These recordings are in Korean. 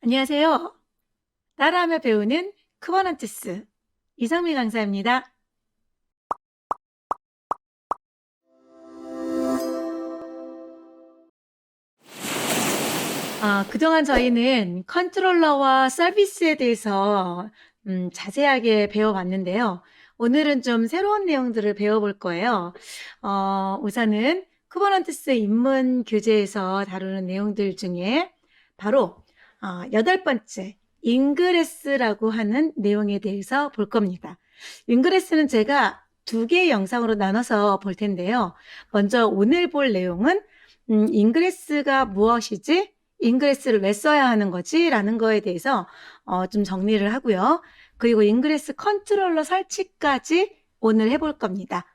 안녕하세요. 따라하며 배우는 쿠버넌티스 이상미 강사입니다. 그동안 저희는 컨트롤러와 서비스에 대해서 자세하게 배워봤는데요. 오늘은 좀 새로운 내용들을 배워볼 거예요. 우선은 쿠버넌티스 입문 교재에서 다루는 내용들 중에 바로 8번째 인그레스라고 하는 내용에 대해서 볼 겁니다. 인그레스는 제가 2개의 영상으로 나눠서 볼 텐데요. 먼저 오늘 볼 내용은 인그레스가 무엇이지? 인그레스를 왜 써야 하는 거지? 라는 거에 대해서 좀 정리를 하고요. 그리고 인그레스 컨트롤러 설치까지 오늘 해볼 겁니다.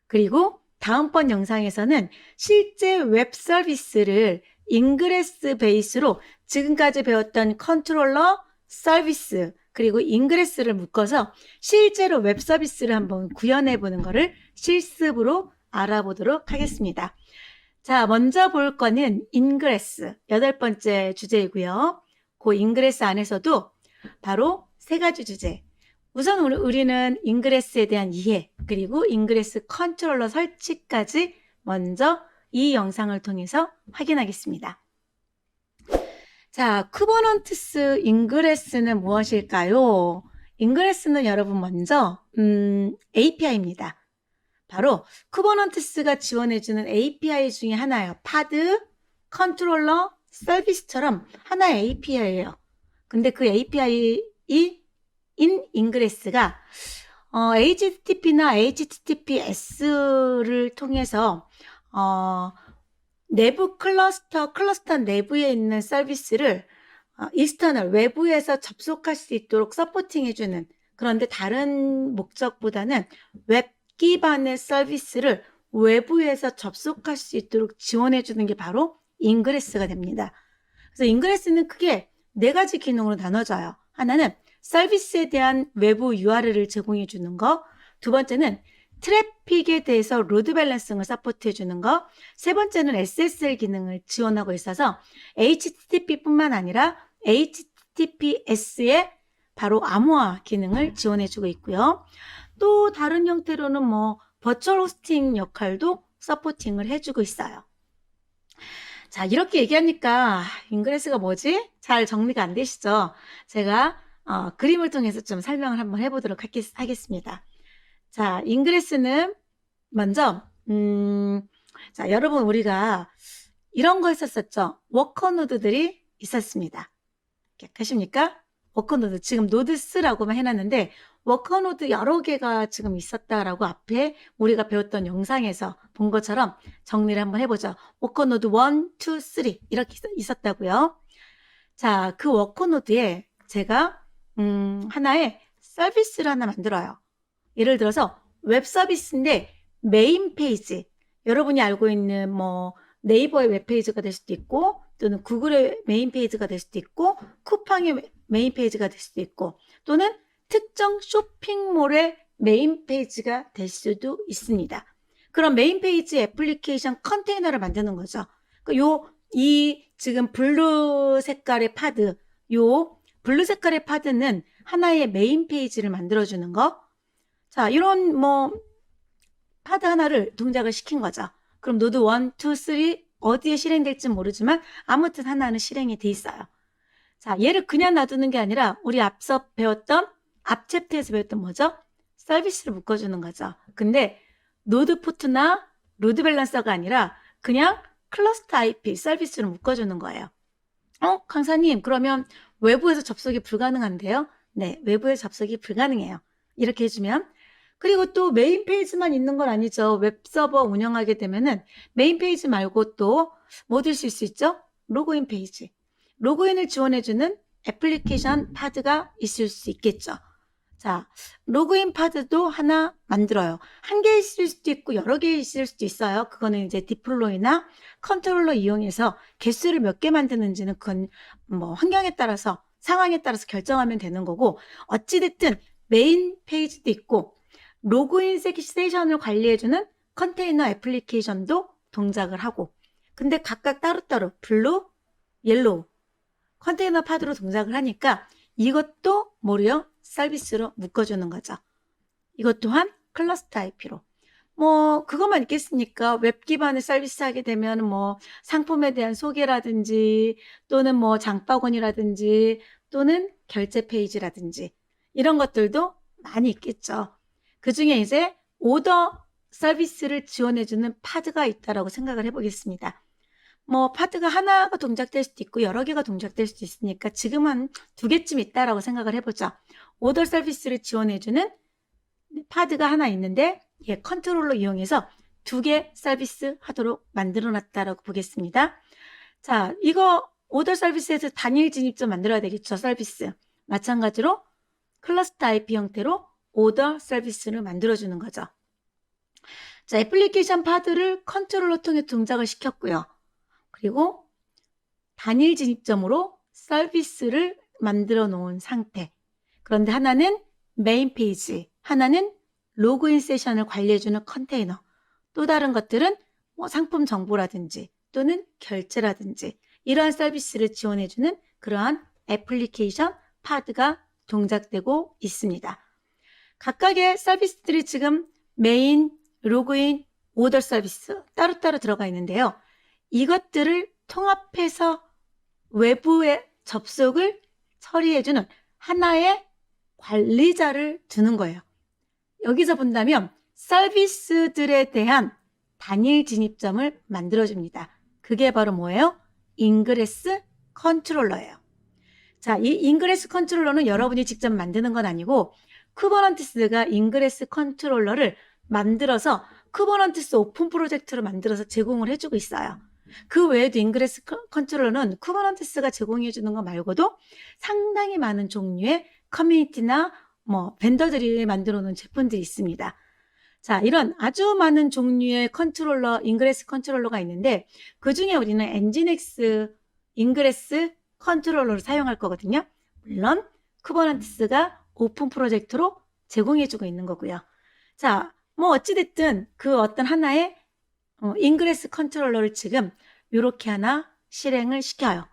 그리고 다음번 영상에서는 실제 웹 서비스를 인그레스 베이스로 지금까지 배웠던 컨트롤러, 서비스, 그리고 인그레스를 묶어서 실제로 웹 서비스를 한번 구현해 보는 것을 실습으로 알아보도록 하겠습니다. 자, 먼저 볼 거는 인그레스, 8번째 주제이고요. 그 인그레스 안에서도 바로 3가지 주제. 우선 우리는 인그레스에 대한 이해, 그리고 인그레스 컨트롤러 설치까지 먼저 이 영상을 통해서 확인하겠습니다. 자, 쿠버넌티스 인그레스는 무엇일까요? 인그레스는 여러분 먼저 API입니다. 바로 쿠버넌티스가 지원해주는 API 중에 하나예요. 파드, 컨트롤러, 서비스처럼 하나의 API예요. 근데 그 API 인 인그레스가 HTTP나 HTTPS를 통해서 내부 클러스터 내부에 있는 서비스를 익스터널 외부에서 접속할 수 있도록 서포팅해주는, 그런데 다른 목적보다는 웹 기반의 서비스를 외부에서 접속할 수 있도록 지원해주는 게 바로 인그레스가 됩니다. 그래서 인그레스는 크게 4가지 기능으로 나눠져요. 하나는 서비스에 대한 외부 URL을 제공해 주는 거, 2번째는 트래픽에 대해서 로드 밸런싱을 서포트해 주는 거, 3번째는 SSL 기능을 지원하고 있어서 HTTP뿐만 아니라 HTTPS의 바로 암호화 기능을 지원해 주고 있고요. 또 다른 형태로는 버추얼 호스팅 역할도 서포팅을 해주고 있어요. 자, 이렇게 얘기하니까 인그레스가 뭐지? 잘 정리가 안 되시죠? 제가 그림을 통해서 좀 설명을 한번 해보도록 하겠습니다. 자, 인그레스는 먼저 자, 여러분 우리가 이런 거 했었었죠? 워커 노드들이 있었습니다. 기억하십니까? 워커 노드, 지금 노드스라고만 해놨는데 워커 노드 여러 개가 지금 있었다라고 앞에 우리가 배웠던 영상에서 본 것처럼 정리를 한번 해보죠. 워커 노드 1, 2, 3 이렇게 있었다고요. 자, 그 워커 노드에 제가 하나의 서비스를 하나 만들어요. 예를 들어서 웹 서비스인데 메인 페이지, 여러분이 알고 있는 네이버의 웹페이지가 될 수도 있고, 또는 구글의 메인 페이지가 될 수도 있고, 쿠팡의 메인 페이지가 될 수도 있고, 또는 특정 쇼핑몰의 메인 페이지가 될 수도 있습니다. 그럼 메인 페이지 애플리케이션 컨테이너를 만드는 거죠. 이 지금 블루 색깔의 파드, 요 블루 색깔의 파드는 하나의 메인 페이지를 만들어주는 거. 자, 이런 파드 하나를 동작을 시킨 거죠. 그럼 노드 1, 2, 3 어디에 실행될지 모르지만 아무튼 하나는 실행이 돼 있어요. 자, 얘를 그냥 놔두는 게 아니라 우리 앞서 배웠던 앞 챕터에서 배웠던 뭐죠? 서비스를 묶어주는 거죠. 근데 노드 포트나 로드 밸런서가 아니라 그냥 클러스터 IP 서비스를 묶어주는 거예요. 강사님, 그러면 외부에서 접속이 불가능한데요? 네, 외부에서 접속이 불가능해요. 이렇게 해주면. 그리고 또 메인 페이지만 있는 건 아니죠. 웹서버 운영하게 되면은 메인 페이지 말고 또 뭐 들 수 있죠? 로그인 페이지. 로그인을 지원해주는 애플리케이션 파드가 있을 수 있겠죠. 자, 로그인 파드도 하나 만들어요. 한 개 있을 수도 있고 여러 개 있을 수도 있어요. 그거는 이제 디플로이나 컨트롤러 이용해서 개수를 몇 개 만드는지는 그건 환경에 따라서 상황에 따라서 결정하면 되는 거고, 어찌됐든 메인 페이지도 있고 로그인 세션을 관리해주는 컨테이너 애플리케이션도 동작을 하고, 근데 각각 따로따로 블루, 옐로우, 컨테이너 파드로 동작을 하니까 이것도 뭐래요? 서비스로 묶어주는 거죠. 이것 또한 클러스터 IP로. 뭐 그것만 있겠습니까? 웹 기반의 서비스 하게 되면 뭐 상품에 대한 소개라든지 또는 뭐 장바구니라든지 또는 결제 페이지라든지 이런 것들도 많이 있겠죠. 그 중에 이제 오더 서비스를 지원해주는 파드가 있다라고 생각을 해보겠습니다. 뭐 파드가 하나가 동작될 수도 있고 여러 개가 동작될 수도 있으니까 지금은 2개쯤 있다라고 생각을 해보죠. 오더 서비스를 지원해주는 파드가 하나 있는데 컨트롤러 이용해서 2개 서비스 하도록 만들어 놨다라고 보겠습니다. 자, 이거 오더 서비스에서 단일 진입점 만들어야 되겠죠. 서비스. 마찬가지로 클러스터 IP 형태로 오더 서비스를 만들어주는 거죠. 자, 애플리케이션 파드를 컨트롤러 통해 동작을 시켰고요. 그리고 단일 진입점으로 서비스를 만들어 놓은 상태. 그런데 하나는 메인 페이지, 하나는 로그인 세션을 관리해주는 컨테이너, 또 다른 것들은 뭐 상품 정보라든지 또는 결제라든지 이러한 서비스를 지원해주는 그러한 애플리케이션 파드가 동작되고 있습니다. 각각의 서비스들이 지금 메인, 로그인, 오더 서비스 따로따로 들어가 있는데요. 이것들을 통합해서 외부의 접속을 처리해주는 하나의 관리자를 두는 거예요. 여기서 본다면 서비스들에 대한 단일 진입점을 만들어줍니다. 그게 바로 뭐예요? 인그레스 컨트롤러예요. 자, 이 인그레스 컨트롤러는 여러분이 직접 만드는 건 아니고 쿠버넌티스가 인그레스 컨트롤러를 만들어서 쿠버넌티스 오픈 프로젝트로 만들어서 제공을 해주고 있어요. 그 외에도 인그레스 컨트롤러는 쿠버넌티스가 제공해주는 거 말고도 상당히 많은 종류의 커뮤니티나 뭐 벤더들이 만들어 놓은 제품들이 있습니다. 자, 이런 아주 많은 종류의 컨트롤러, 인그레스 컨트롤러가 있는데 그 중에 우리는 엔진엑스 인그레스 컨트롤러를 사용할 거거든요. 물론 쿠버넌티스가 오픈 프로젝트로 제공해주고 있는 거고요. 자, 뭐 어찌됐든 그 어떤 하나의 인그레스 컨트롤러를 지금 이렇게 하나 실행을 시켜요.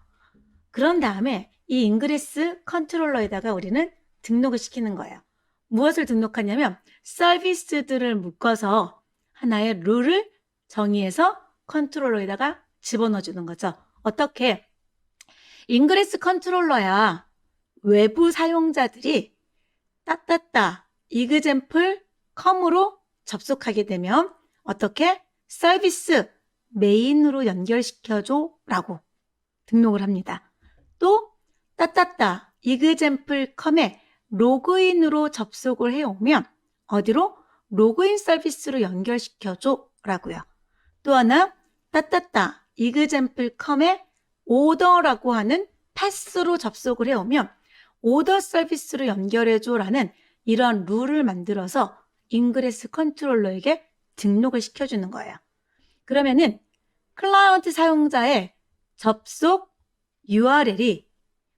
그런 다음에 이 인그레스 컨트롤러에다가 우리는 등록을 시키는 거예요. 무엇을 등록하냐면 서비스들을 묶어서 하나의 룰을 정의해서 컨트롤러에다가 집어넣어 주는 거죠. 어떻게? 인그레스 컨트롤러야 외부 사용자들이 따따따 이그젬플 컴으로 접속하게 되면 어떻게? 서비스 메인으로 연결시켜줘 라고 등록을 합니다. 또 따따따 이그젬플 컴에 로그인으로 접속을 해오면 어디로? 로그인 서비스로 연결시켜줘 라고요. 또 하나 따따따 이그젬플 컴에 오더라고 하는 패스로 접속을 해오면 오더 서비스로 연결해줘 라는 이런 룰을 만들어서 인그레스 컨트롤러에게 등록을 시켜주는 거예요. 그러면은 클라이언트 사용자의 접속 URL이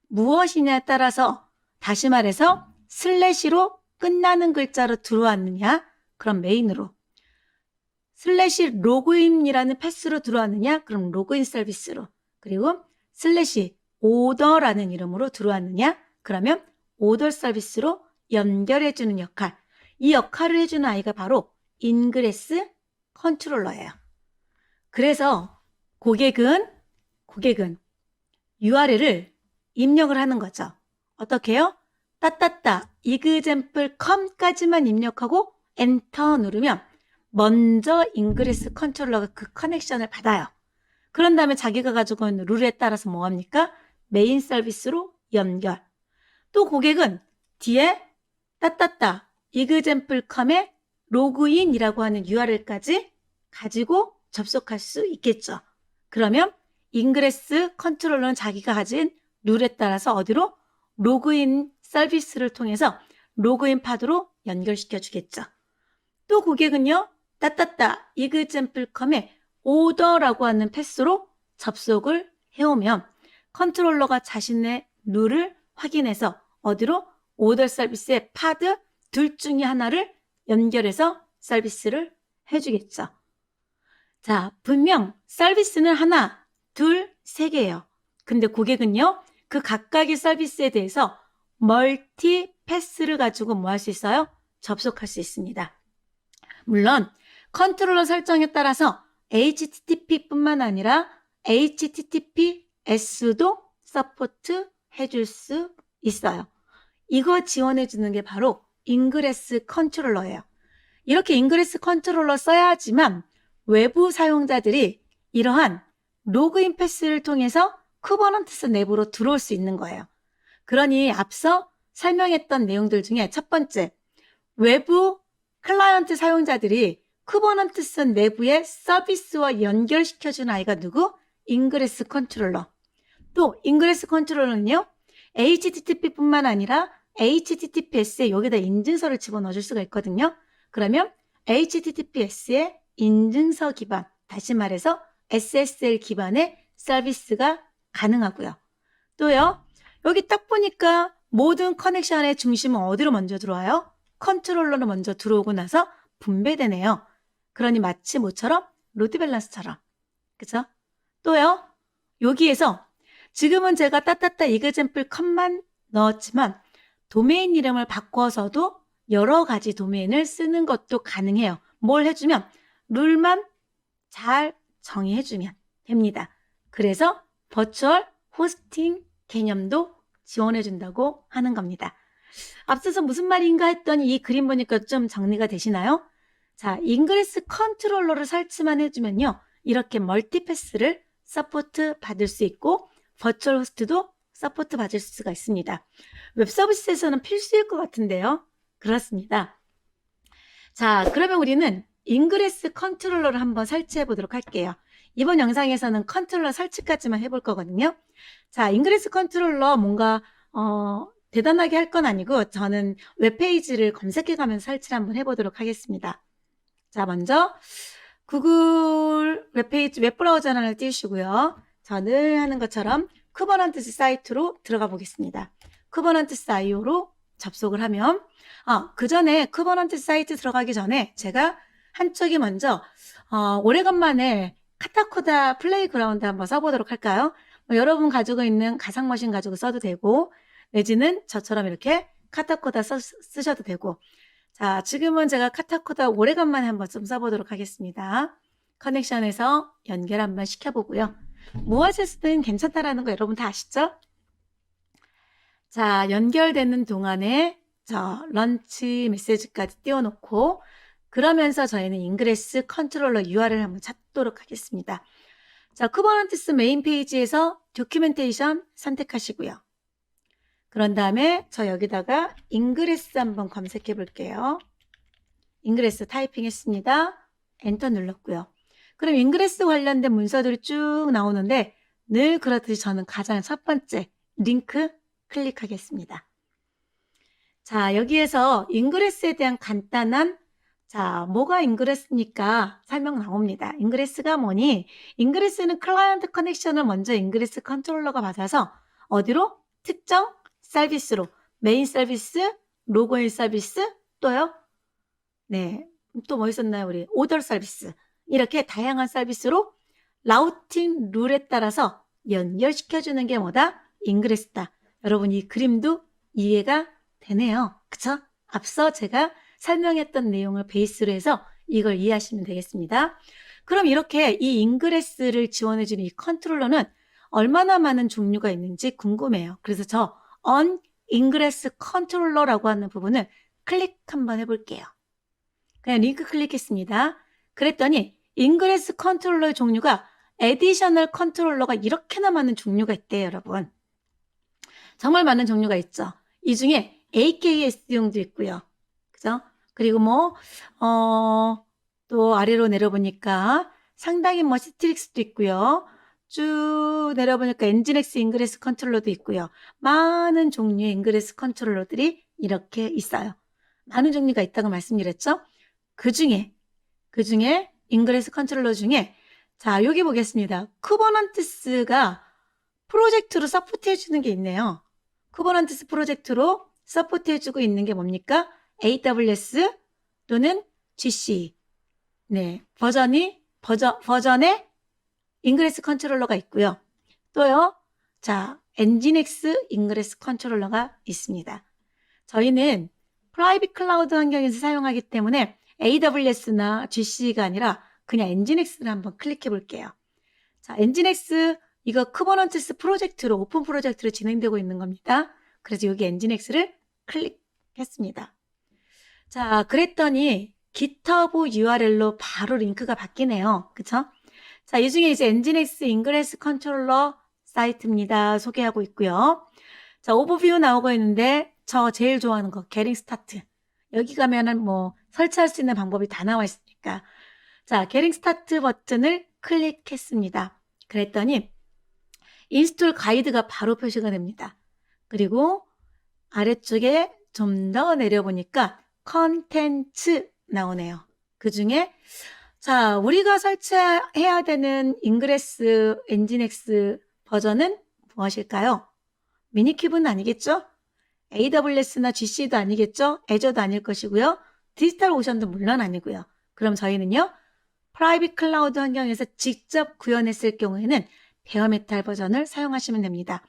무엇이냐에 따라서 다시 말해서 슬래시로 끝나는 글자로 들어왔느냐, 그럼 메인으로. 슬래시 로그인이라는 패스로 들어왔느냐, 그럼 로그인 서비스로. 그리고 슬래시 오더라는 이름으로 들어왔느냐, 그러면 오더 서비스로 연결해주는 역할. 이 역할을 해주는 아이가 바로 인그레스 컨트롤러예요. 그래서 고객은 URL을 입력을 하는 거죠. 어떻게 해요? 따따따 이그젬플 컴까지만 입력하고 엔터 누르면 먼저 인그레스 컨트롤러가 그 커넥션을 받아요. 그런 다음에 자기가 가지고 있는 룰에 따라서 뭐합니까? 메인 서비스로 연결. 또 고객은 뒤에 따따따 이그젬플 컴에 로그인이라고 하는 URL까지 가지고 접속할 수 있겠죠. 그러면 인그레스 컨트롤러는 자기가 가진 룰에 따라서 어디로? 로그인 서비스를 통해서 로그인 파드로 연결시켜 주겠죠. 또 고객은요, 따따따 이그젬플컴에 오더라고 하는 패스로 접속을 해오면 컨트롤러가 자신의 룰을 확인해서 어디로? 오더 서비스의 파드 둘 중에 하나를 연결해서 서비스를 해주겠죠. 자, 분명 서비스는 하나, 둘, 세 개예요. 근데 고객은요, 그 각각의 서비스에 대해서 멀티 패스를 가지고 뭐 할 수 있어요? 접속할 수 있습니다. 물론 컨트롤러 설정에 따라서 HTTP뿐만 아니라 HTTPS도 서포트 해줄 수 있어요. 이거 지원해주는 게 바로 인그레스 컨트롤러예요. 이렇게 인그레스 컨트롤러 써야지만 외부 사용자들이 이러한 로그인 패스를 통해서 쿠버네티스 내부로 들어올 수 있는 거예요. 그러니 앞서 설명했던 내용들 중에 첫 번째, 외부 클라이언트 사용자들이 쿠버네티스 내부의 서비스와 연결시켜주는 아이가 누구? 인그레스 컨트롤러. 또 인그레스 컨트롤러는요, HTTP뿐만 아니라 HTTPS에 여기다 인증서를 집어넣어줄 수가 있거든요. 그러면 HTTPS의 인증서 기반, 다시 말해서 SSL 기반의 서비스가 가능하고요. 또요, 여기 딱 보니까 모든 커넥션의 중심은 어디로 먼저 들어와요? 컨트롤러로 먼저 들어오고 나서 분배되네요. 그러니 마치 뭐처럼? 로드 밸런스처럼. 그죠? 또요, 여기에서 지금은 제가 따따따 이그젠플 컷만 넣었지만 도메인 이름을 바꿔서도 여러 가지 도메인을 쓰는 것도 가능해요. 뭘 해주면? 룰만 잘 정의해주면 됩니다. 그래서 버추얼 호스팅 개념도 지원해준다고 하는 겁니다. 앞서서 무슨 말인가 했더니 이 그림 보니까 좀 정리가 되시나요? 자, 인그레스 컨트롤러를 설치만 해주면요, 이렇게 멀티패스를 서포트 받을 수 있고 버추얼 호스트도 서포트 받을 수가 있습니다. 웹 서비스에서는 필수일 것 같은데요. 그렇습니다. 자, 그러면 우리는 인그레스 컨트롤러를 한번 설치해 보도록 할게요. 이번 영상에서는 컨트롤러 설치까지만 해볼 거거든요. 자, 인그레스 컨트롤러 뭔가 대단하게 할 건 아니고 저는 웹페이지를 검색해 가면서 설치를 한번 해보도록 하겠습니다. 자, 먼저 구글 웹페이지 웹브라우저 하나를 띄우시고요. 저는 하는 것처럼 쿠버네티스 사이트로 들어가 보겠습니다. 쿠버네티스 IO로 접속을 하면 그 전에 쿠버네티스 사이트 들어가기 전에 제가 한쪽에 먼저 오래간만에 카타코다 플레이그라운드 한번 써보도록 할까요? 여러분 가지고 있는 가상머신 가지고 써도 되고 내지는 저처럼 이렇게 카타코다 쓰셔도 되고, 자, 지금은 제가 카타코다 오래간만에 한번 좀 써보도록 하겠습니다. 커넥션에서 연결 한번 시켜보고요. 무엇을 쓰든 괜찮다라는 거 여러분 다 아시죠? 자, 연결되는 동안에 저 런치 메시지까지 띄워놓고 그러면서 저희는 인그레스 컨트롤러 URL을 한번 찾도록 하겠습니다. 자, 쿠버네티스 메인 페이지에서 도큐멘테이션 선택하시고요. 그런 다음에 저 여기다가 인그레스 한번 검색해 볼게요. 인그레스 타이핑 했습니다. 엔터 눌렀고요. 그럼 인그레스 관련된 문서들이 쭉 나오는데 늘 그렇듯이 저는 가장 첫 번째 링크 클릭하겠습니다. 자, 여기에서 인그레스에 대한 간단한, 자, 뭐가 인그레스입니까? 설명 나옵니다. 인그레스가 뭐니? 인그레스는 클라이언트 커넥션을 먼저 인그레스 컨트롤러가 받아서 어디로? 특정 서비스로, 메인 서비스, 로그인 서비스, 또요? 네, 또 뭐 있었나요? 우리 오더 서비스. 이렇게 다양한 서비스로 라우팅 룰에 따라서 연결시켜주는 게 뭐다? 인그레스다. 여러분 이 그림도 이해가 되네요. 그쵸? 앞서 제가 설명했던 내용을 베이스로 해서 이걸 이해하시면 되겠습니다. 그럼 이렇게 이 인그레스를 지원해주는 이 컨트롤러는 얼마나 많은 종류가 있는지 궁금해요. 그래서 저 on ingress 컨트롤러라고 하는 부분을 클릭 한번 해볼게요. 그냥 링크 클릭했습니다. 그랬더니 인그레스 컨트롤러의 종류가 애디셔널 컨트롤러가 이렇게나 많은 종류가 있대요, 여러분. 정말 많은 종류가 있죠. 이 중에 AKS용도 있고요. 그죠? 그리고 또 아래로 내려보니까 상당히 시트릭스도 있고요. 쭉 내려보니까 엔진엑스 인그레스 컨트롤러도 있고요. 많은 종류의 인그레스 컨트롤러들이 이렇게 있어요. 많은 종류가 있다고 말씀드렸죠? 그 중에 인그레스 컨트롤러 중에 자, 여기 보겠습니다. 쿠버네티스가 프로젝트로 서포트해주는 게 있네요. 쿠버네티스 프로젝트로 서포트해주고 있는 게 뭡니까? AWS 또는 GC. 네, 버전의 인그레스 컨트롤러가 있고요. 또요, 자, 엔진엑스 인그레스 컨트롤러가 있습니다. 저희는 프라이빗 클라우드 환경에서 사용하기 때문에 AWS나 GC가 아니라 그냥 엔진엑스를 한번 클릭해 볼게요. 자, 엔진엑스 이거 쿠버넌티스 프로젝트로 오픈 프로젝트로 진행되고 있는 겁니다. 그래서 여기 엔진엑스를 클릭했습니다. 자, 그랬더니 GitHub URL로 바로 링크가 바뀌네요. 그쵸? 자, 이 중에 이제 엔진엑스 인그레스 컨트롤러 사이트입니다. 소개하고 있고요. 자, 오버뷰 나오고 있는데 저 제일 좋아하는 거 게팅 스타트. 여기 가면은 뭐 설치할 수 있는 방법이 다 나와 있으니까. 자, 게팅 스타트 버튼을 클릭했습니다. 그랬더니 인스톨 가이드가 바로 표시가 됩니다. 그리고 아래쪽에 좀 더 내려보니까 컨텐츠 나오네요. 그 중에 자, 우리가 설치해야 되는 인그레스 엔진엑스 버전은 무엇일까요? 미니큐브는 아니겠죠? AWS나 GC도 아니겠죠? 애저도 아닐 것이고요. 디지털 오션도 물론 아니고요. 그럼 저희는요, 프라이빗 클라우드 환경에서 직접 구현했을 경우에는 베어메탈 버전을 사용하시면 됩니다.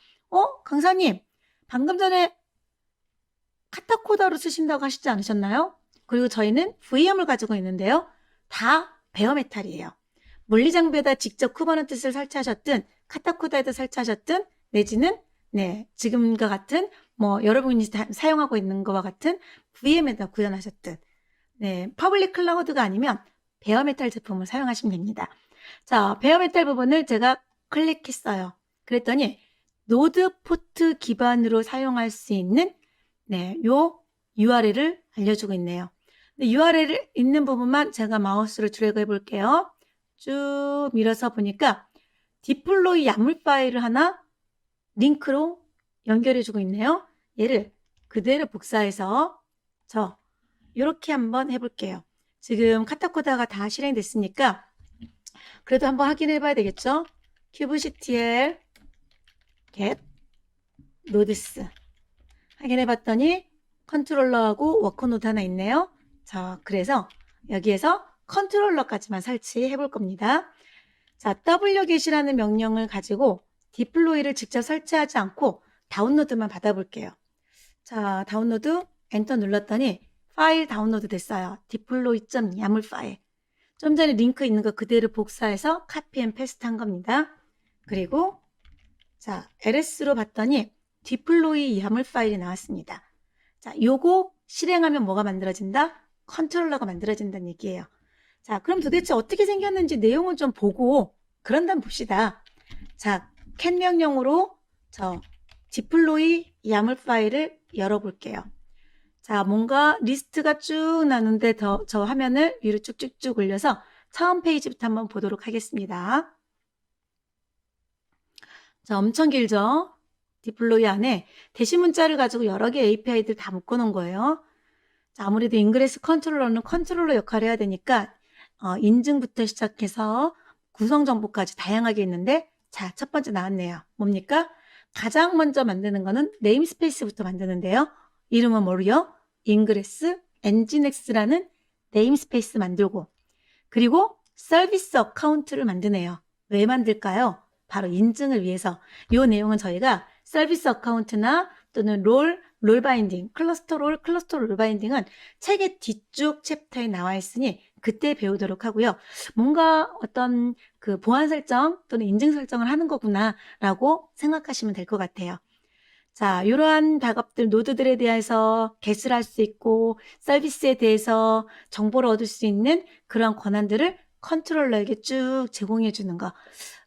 강사님, 방금 전에 카타코다로 쓰신다고 하시지 않으셨나요? 그리고 저희는 VM을 가지고 있는데요. 다 베어메탈이에요. 물리장비에다 직접 쿠버넌티스를 설치하셨든 카타코다에다 설치하셨든 내지는 지금과 같은 뭐 여러분이 사용하고 있는 것과 같은 VM에다 구현하셨든 퍼블릭 클라우드가 아니면 베어메탈 제품을 사용하시면 됩니다. 자, 베어메탈 부분을 제가 클릭했어요. 그랬더니 노드 포트 기반으로 사용할 수 있는 요 URL을 알려주고 있네요. URL 있는 부분만 제가 마우스로 드래그 해볼게요. 쭉 밀어서 보니까 디플로이 YAML 파일을 하나 링크로 연결해주고 있네요. 얘를 그대로 복사해서 이렇게 한번 해볼게요. 지금 카타코다가 다 실행됐으니까 그래도 한번 확인해 봐야 되겠죠? kubectl get nodes 확인해 봤더니 컨트롤러하고 워커노드 하나 있네요. 자, 그래서 여기에서 컨트롤러까지만 설치해 볼 겁니다. 자, wget이라는 명령을 가지고 디플로이를 직접 설치하지 않고 다운로드만 받아볼게요. 자, 다운로드 엔터 눌렀더니 파일 다운로드 됐어요. deploy.yaml 파일. 좀 전에 링크 있는 거 그대로 복사해서 카피 앤 페스트 한 겁니다. 그리고 자, ls로 봤더니 deploy YAML 파일이 나왔습니다. 자, 요거 실행하면 뭐가 만들어진다? 컨트롤러가 만들어진다는 얘기예요. 자, 그럼 도대체 어떻게 생겼는지 내용을 좀 보고 그런 다음 봅시다. 자, cat 명령으로 deploy YAML 파일을 열어볼게요. 자, 뭔가 리스트가 쭉 나는데 저 화면을 위로 쭉쭉쭉 올려서 처음 페이지부터 한번 보도록 하겠습니다. 자, 엄청 길죠? 디플로이 안에 대시 문자를 가지고 여러 개 API들 다 묶어놓은 거예요. 자, 아무래도 인그레스 컨트롤러는 컨트롤러 역할을 해야 되니까 인증부터 시작해서 구성 정보까지 다양하게 있는데 자, 첫 번째 나왔네요. 뭡니까? 가장 먼저 만드는 거는 네임스페이스부터 만드는데요. 이름은 뭐로요? 인그레스 엔진엑스라는 네임스페이스 만들고 그리고 서비스 어카운트를 만드네요. 왜 만들까요? 바로 인증을 위해서. 이 내용은 저희가 서비스 어카운트나 또는 롤 바인딩, 클러스터 롤 바인딩은 책의 뒤쪽 챕터에 나와 있으니 그때 배우도록 하고요. 뭔가 어떤 그 보안 설정 또는 인증 설정을 하는 거구나 라고 생각하시면 될 것 같아요. 자, 이러한 작업들, 노드들에 대해서 get을 할 수 있고 서비스에 대해서 정보를 얻을 수 있는 그런 권한들을 컨트롤러에게 쭉 제공해 주는 거.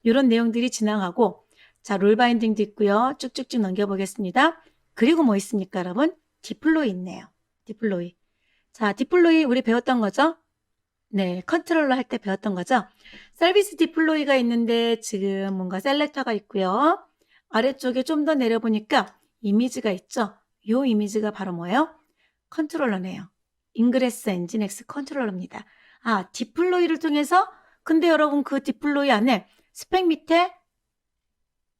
이런 내용들이 지나가고 자, 롤 바인딩도 있고요. 쭉쭉쭉 넘겨보겠습니다. 그리고 뭐 있습니까, 여러분? 디플로이 있네요. 디플로이. 자, 디플로이 우리 배웠던 거죠? 네, 컨트롤러 할 때 배웠던 거죠? 서비스 디플로이가 있는데 지금 뭔가 셀렉터가 있고요. 아래쪽에 좀 더 내려보니까 이미지가 있죠? 이 이미지가 바로 뭐예요? 컨트롤러네요. 인그레스 엔진엑스 컨트롤러입니다. 아, 디플로이를 통해서 근데 여러분 그 디플로이 안에 스펙 밑에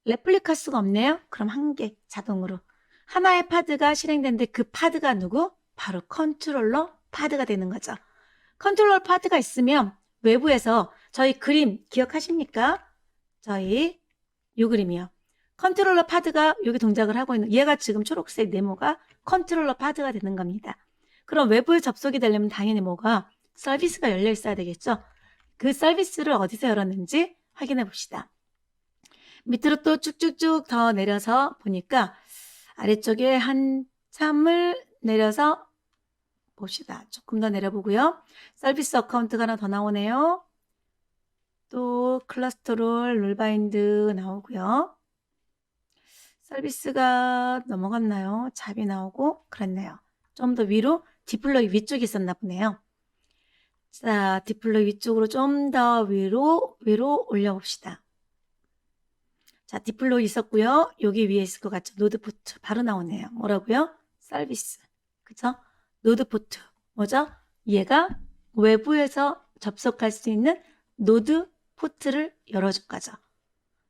레플리카스가 없네요. 그럼 한 개 자동으로 하나의 파드가 실행되는데 그 파드가 누구? 바로 컨트롤러 파드가 되는 거죠. 컨트롤러 파드가 있으면 외부에서 저희 그림 기억하십니까? 저희 이 그림이요. 컨트롤러 파드가 여기 동작을 하고 있는, 얘가 지금 초록색 네모가 컨트롤러 파드가 되는 겁니다. 그럼 외부에 접속이 되려면 당연히 뭐가 서비스가 열려 있어야 되겠죠. 그 서비스를 어디서 열었는지 확인해 봅시다. 밑으로 또 쭉쭉쭉 더 내려서 보니까 아래쪽에 한참을 내려서 봅시다. 조금 더 내려보고요. 서비스 어카운트가 하나 더 나오네요. 또 클러스터롤, 룰바인드 나오고요. 서비스가 넘어갔나요? 잡이 나오고 그랬네요. 좀 더 위로 디플로이 위쪽에 있었나 보네요. 자, 디플로이 위쪽으로 좀 더 위로 올려봅시다. 자, 디플로이 있었고요. 여기 위에 있을 것 같죠? 노드 포트 바로 나오네요. 뭐라고요? 서비스. 그죠? 노드 포트. 뭐죠? 얘가 외부에서 접속할 수 있는 노드 포트를 열어줄 거죠.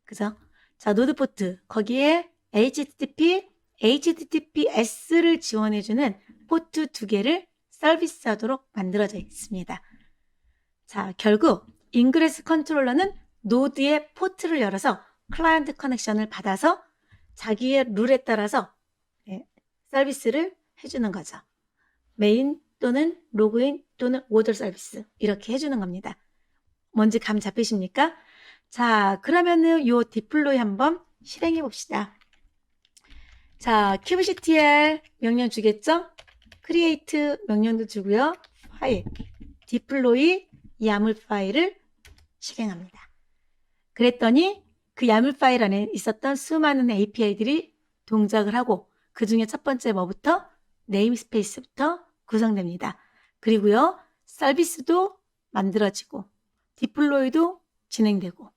그죠? 자, 노드 포트. 거기에 HTTP, HTTPS를 지원해주는 포트 2개를 서비스하도록 만들어져 있습니다. 자, 결국 인그레스 컨트롤러는 노드의 포트를 열어서 클라이언트 커넥션을 받아서 자기의 룰에 따라서 서비스를 해주는 거죠. 메인 또는 로그인 또는 오더 서비스 이렇게 해주는 겁니다. 뭔지 감 잡히십니까? 자, 그러면은 요 디플로이 한번 실행해 봅시다. 자, kubectl 명령 주겠죠? create 명령도 주고요. 파일, deploy YAML 파일을 실행합니다. 그랬더니 그 YAML 파일 안에 있었던 수많은 API들이 동작을 하고 그 중에 첫 번째 뭐부터? 네임스페이스부터 구성됩니다. 그리고요, 서비스도 만들어지고 디플로이도 진행되고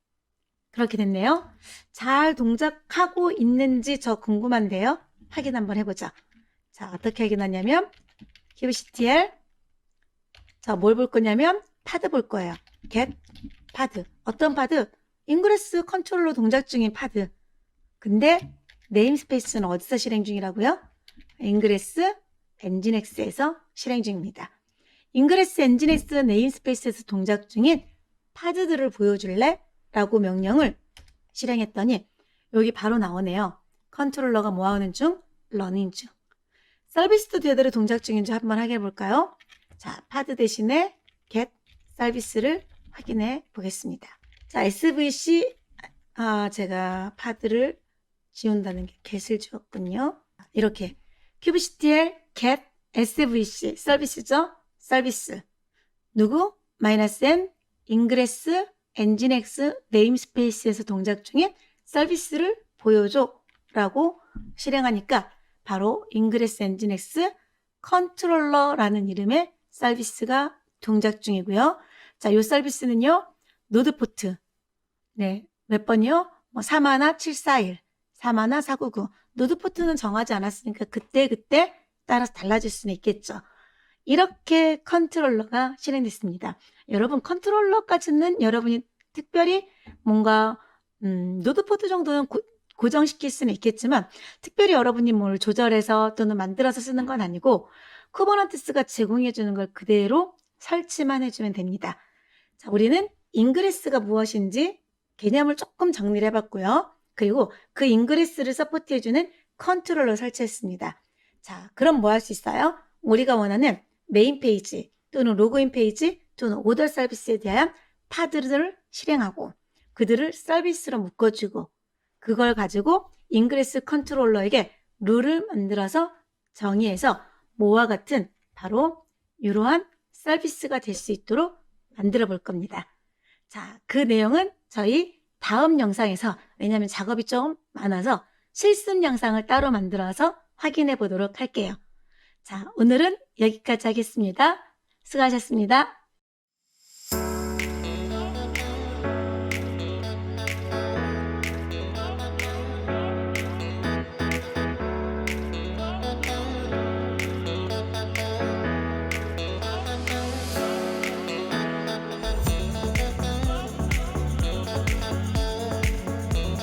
그렇게 됐네요. 잘 동작하고 있는지 저 궁금한데요. 확인 한번 해보자. 자, 어떻게 확인하냐면 kubectl 자, 뭘 볼 거냐면 파드 볼 거예요. get 파드. 어떤 파드? 인그레스 컨트롤러 동작 중인 파드. 근데 네임스페이스는 어디서 실행 중이라고요? 인그레스 엔진엑스에서 실행 중입니다. 인그레스 엔진엑스 네임스페이스에서 동작 중인 파드들을 보여줄래? 라고 명령을 실행했더니 여기 바로 나오네요. 컨트롤러가 뭐하는 중? 러닝 중. 서비스도 제대로 동작 중인지 한번 확인해 볼까요? 자, 파드 대신에 get 서비스를 확인해 보겠습니다. 자, svc 제가 파드를 지운다는 게 get을 지웠군요. 이렇게 kubectl get svc 서비스죠? 서비스 누구? -n 인그레스 엔진엑스 네임스페이스에서 동작 중인 서비스를 보여줘 라고 실행하니까 바로 인그레스 엔진엑스 컨트롤러라는 이름의 서비스가 동작 중이고요. 자, 이 서비스는요, 노드 포트. 네, 몇 번이요? 뭐 31741, 31499. 노드 포트는 정하지 않았으니까 그때 따라서 달라질 수는 있겠죠. 이렇게 컨트롤러가 실행됐습니다. 여러분, 컨트롤러까지는 여러분이 특별히 뭔가 노드 포트 정도는 고정시킬 수는 있겠지만 특별히 여러분이 뭘 조절해서 또는 만들어서 쓰는 건 아니고 쿠버네티스가 제공해주는 걸 그대로 설치만 해주면 됩니다. 자, 우리는 인그레스가 무엇인지 개념을 조금 정리를 해봤고요. 그리고 그 인그레스를 서포트해주는 컨트롤러 설치했습니다. 자, 그럼 뭐 할 수 있어요? 우리가 원하는 메인 페이지 또는 로그인 페이지 또는 오더 서비스에 대한 파드를 실행하고 그들을 서비스로 묶어주고 그걸 가지고 인그레스 컨트롤러에게 룰을 만들어서 정의해서 뭐와 같은 바로 이러한 서비스가 될 수 있도록 만들어 볼 겁니다. 자, 그 내용은 저희 다음 영상에서 왜냐하면 작업이 좀 많아서 실습 영상을 따로 만들어서 확인해 보도록 할게요. 자, 오늘은 여기까지 하겠습니다. 수고하셨습니다.